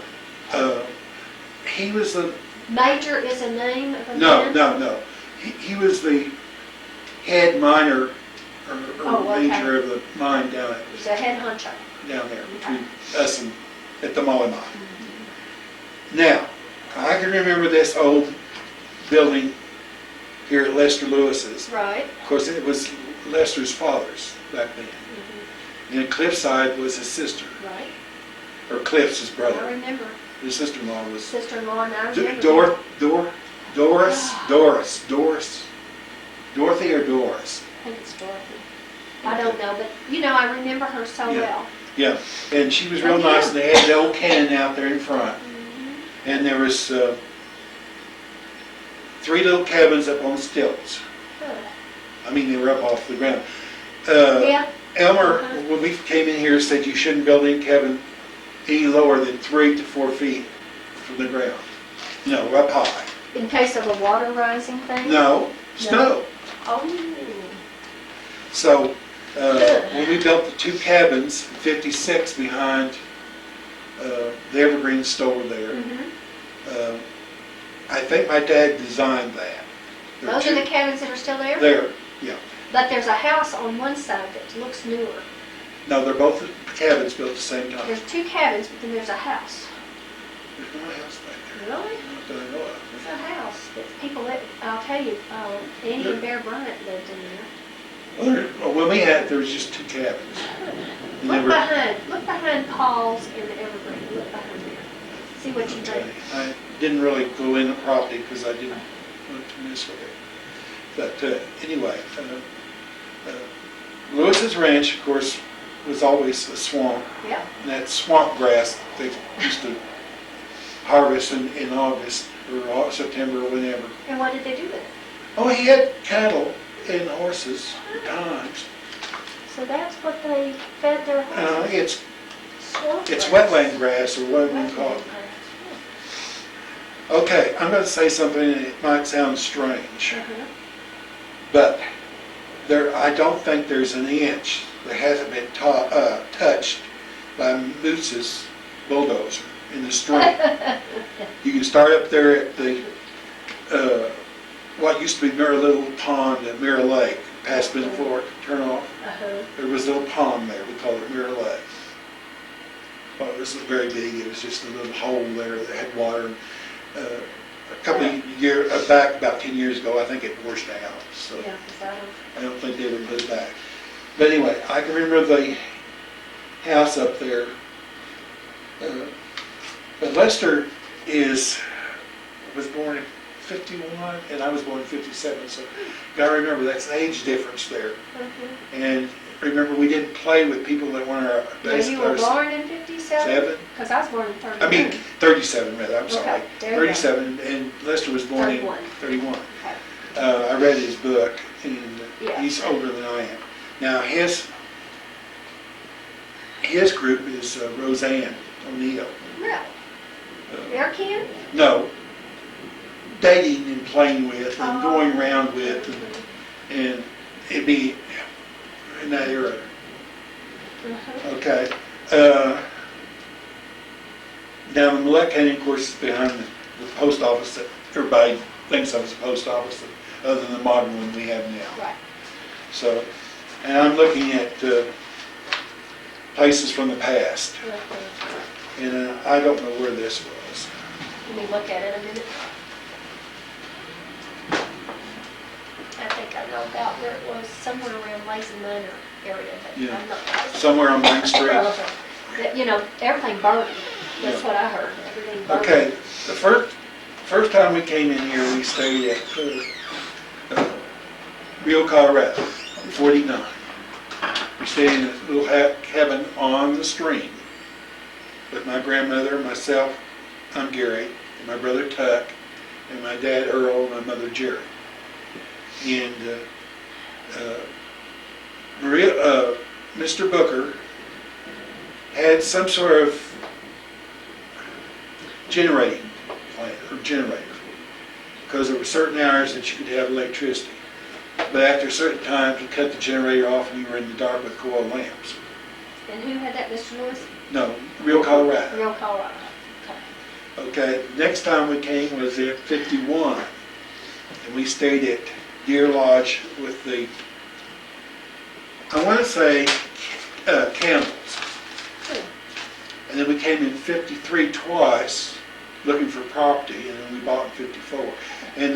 He was the Major is a name of a no. man? He was the head miner or okay. major of the mine down at He's a head honcho. down there between us and at the Molly Mine. Now, I can remember this old building here at Lester Lewis's. Right. Of course, it was Lester's father's back then. And Cliffside was his sister, Right. or Cliff's his I brother. remember. His sister-in-law was Sister-in-law and I remember. Doris, Dorothy or Doris? I think it's Dorothy. I don't know, but you know, I remember her so Yeah. well. Yeah, and she was real nice, and they had the old cannon out there in front. And there was 3 little cabins up on stilts. I mean, they were up off the ground. Yeah. Elmer, when we came in here, said you shouldn't build any cabin any lower than 3 to 4 feet from the ground. You know, up high. In case of a water rising thing? No, snow. Oh. So, when we built the 2 cabins, 56 behind the Evergreen store there, I think my dad designed that. Those are the cabins that are still there? There, yeah. But there's a house on one side that looks newer. No, they're both cabins built at the same time. There's 2 cabins, but then there's a house. There's no house back there. Really? Not that I know of. There's a house that people live. I'll tell you, Andy and Bear Bryant lived in there. Well, when we had it, there was just 2 cabins. And they Look behind Paul's and the Evergreen. Look behind there. See what you think. I didn't really go in the property because I didn't want to mess with it. But anyway, Lewis's ranch, of course, was always a swamp. Yeah. And that swamp grass they used to harvest in August or September or whenever. And what did they do with it? Oh, he had cattle and horses at times. So that's what they fed their horses. It's wetland grass or whatever you call it. Okay, I'm going to say something and it might sound strange, but I don't think there's an inch that hasn't been touched by Moose's bulldozer in the stream. You can start up there at the what used to be Mirror Little Pond at Mirror Lake, past Middle Fork, turn off. There was a little pond there, we call it Mirror Lake. Well, it wasn't very big, it was just a little hole there that had water. A couple of years back, about 10 years ago, I think it washed out. So Yeah, I don't think they ever put it back. But anyway, I can remember the house up there. But Lester was born in 51, and I was born in 57. So you got to remember that's an age difference there. And remember, we didn't play with people that weren't our best. You were born in 57? Because I was born in 39. I mean, 37 rather, I'm sorry. Okay, there you go. 37, and Lester was born 31. in 31. Okay. I read his book, and Yeah. he's older than I am. Now, his group is Roseanne O'Neill. Really? Your kid? No, dating and playing with and Oh. going around with, and it'd be in that era. Uh-huh. Okay. Now, the Millette Canyon, of course, is behind the post office that everybody thinks of as a post office, other than the modern one we have now. Right. So, and I'm looking at places from the past, Uh-huh. and I don't know where this was. Let me look at it a minute. I think I know about where it was, somewhere around Lazy Manor area, but Yeah. I'm not positive. Somewhere on Main Street. That, you know, everything burned. That's Yeah. what I heard. Everything burned. Okay, the first time we came in here, we stayed at Rio, Colorado, 49. We stayed in a little cabin on the stream with my grandmother, myself, I'm Gary, and my brother Tuck, and my dad Earl, and my mother Jerry. And Mr. Booker had some sort of generating plant or generator, because there were certain hours that you could have electricity. But after certain times, you cut the generator off and you were in the dark with coil lamps. And who had that, Mr. Lewis? No, Rio, Colorado. Real Colorado. Okay. Okay, next time we came was at 51, and we stayed at Deer Lodge with the, I want to say, Campbells. And then we came in 53 twice, looking for property, and then we bought in 54. And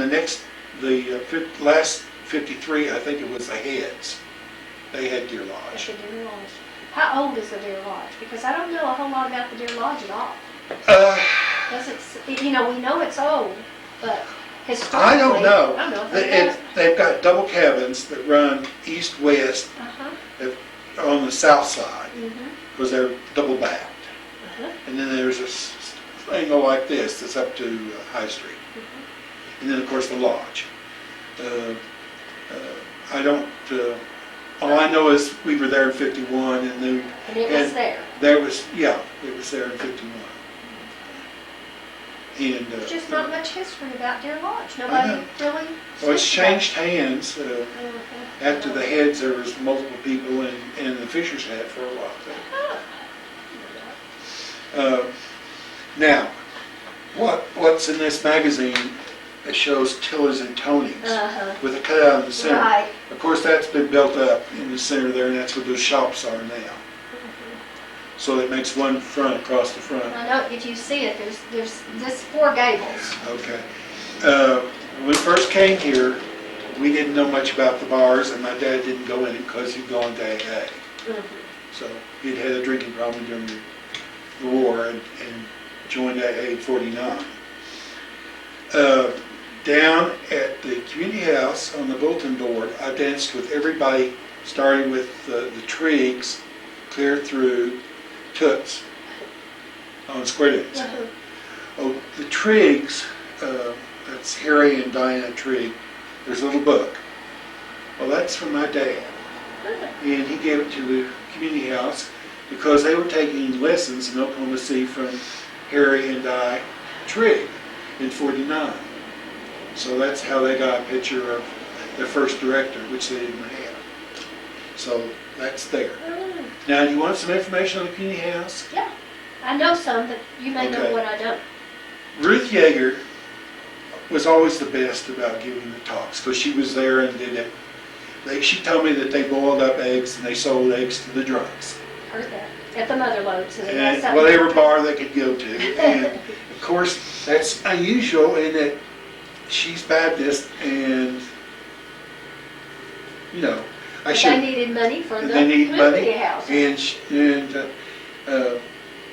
last 53, I think it was the Heads. They had Deer Lodge. The Deer Lodge. How old is the Deer Lodge? Because I don't know a whole lot about the Deer Lodge at all. We know it's old, but historically, I don't know. I don't know. They've got double cabins that run east-west Uh-huh. on the south side, Mm-hmm. because they're double backed. Uh-huh. And then there's a thing like this that's up to High Street. Mm-hmm. And then, of course, the lodge. I don't, all I know is we were there in 51, and then. And it was there. There was, yeah, it was there in 51. And. There's just not much history about Deer Lodge. Nobody really. Well, it's changed hands. Uh-huh. After the Heads, there was multiple people, and the Fishers had for a while. Now, what's in this magazine that shows Tilly's and Tony's Uh-huh. with a cutout in the center? Right. Of course, that's been built up in the center there, and that's where those shops are now. So it makes one front across the front. I know if you see it, there's this 4 gables. Okay. When we first came here, we didn't know much about the bars, and my dad didn't go in it because he'd gone to AA. Mm-hmm. So he'd had a drinking problem during the war and joined AA in 49. Down at the community house on the bulletin board, I danced with everybody, starting with the Triggs, clear through Toots on Square Dance. Uh-huh. Oh, the Triggs, that's Harry and Diana Trigg. There's a little book. Well, that's from my dad. And he gave it to the community house because they were taking lessons in Oklahoma City from Harry and Di Trigg in 49. So that's how they got a picture of their first director, which they didn't have. So that's there. Mm. Now, do you want some information on the community house? Yeah. I know some, but you may know Okay. what I don't. Ruth Yeager was always the best about giving the talks because she was there and did it. She told me that they boiled up eggs and they sold eggs to the drunks. Heard that. At the Mother Lodes. And whatever bar they could go to. And of course, that's unusual in that she's Baptist and, They needed money for the they need community money. house. And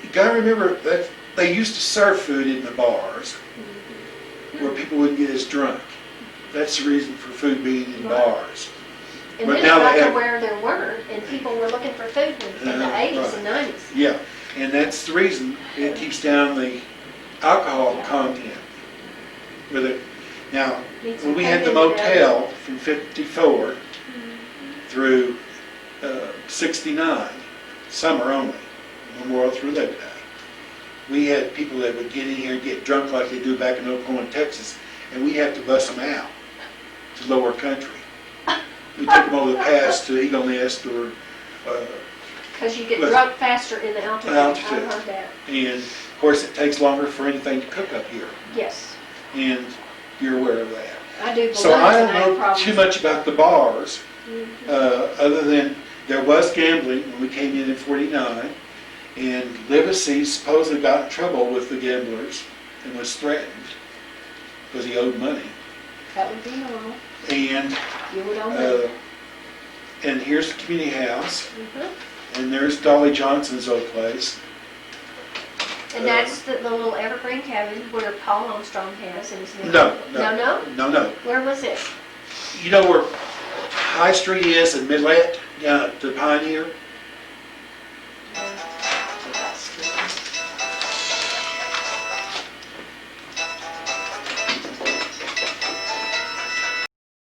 you gotta remember that they used to serve food in the bars where people wouldn't get as drunk. That's the reason for food being in Right. bars. And But then now it got they to have- where there weren't, and people were looking for food in the 80s and 90s. Yeah, and that's the reason it keeps down the alcohol content with it. Now, Needs when some we had the cleaning today. motel from 54 through 69, summer only, Memorial through Labor Day, we had people that would get in here and get drunk like they do back in Oklahoma and Texas, and we have to bust them out to lower country. We take them over the pass to Eagle Nest or Because you get Listen. drunk faster in the altitude. Altitude. I've heard that. and of course it takes longer for anything to cook up here, Yes, and you're aware of that. I do. So balloons I and don't have know problems. too much about the bars, Mhm. other than there was gambling when we came in 49, and Livesey supposedly got in trouble with the gamblers and was threatened because he owed money. That would be normal. And You would own that. and here's the community house, Mhm. and there's Dolly Johnson's old place. And that's the little evergreen cabin where Paul Armstrong has in his new No, No? Where was it? You know where High Street is in Midlet, down at the Pioneer?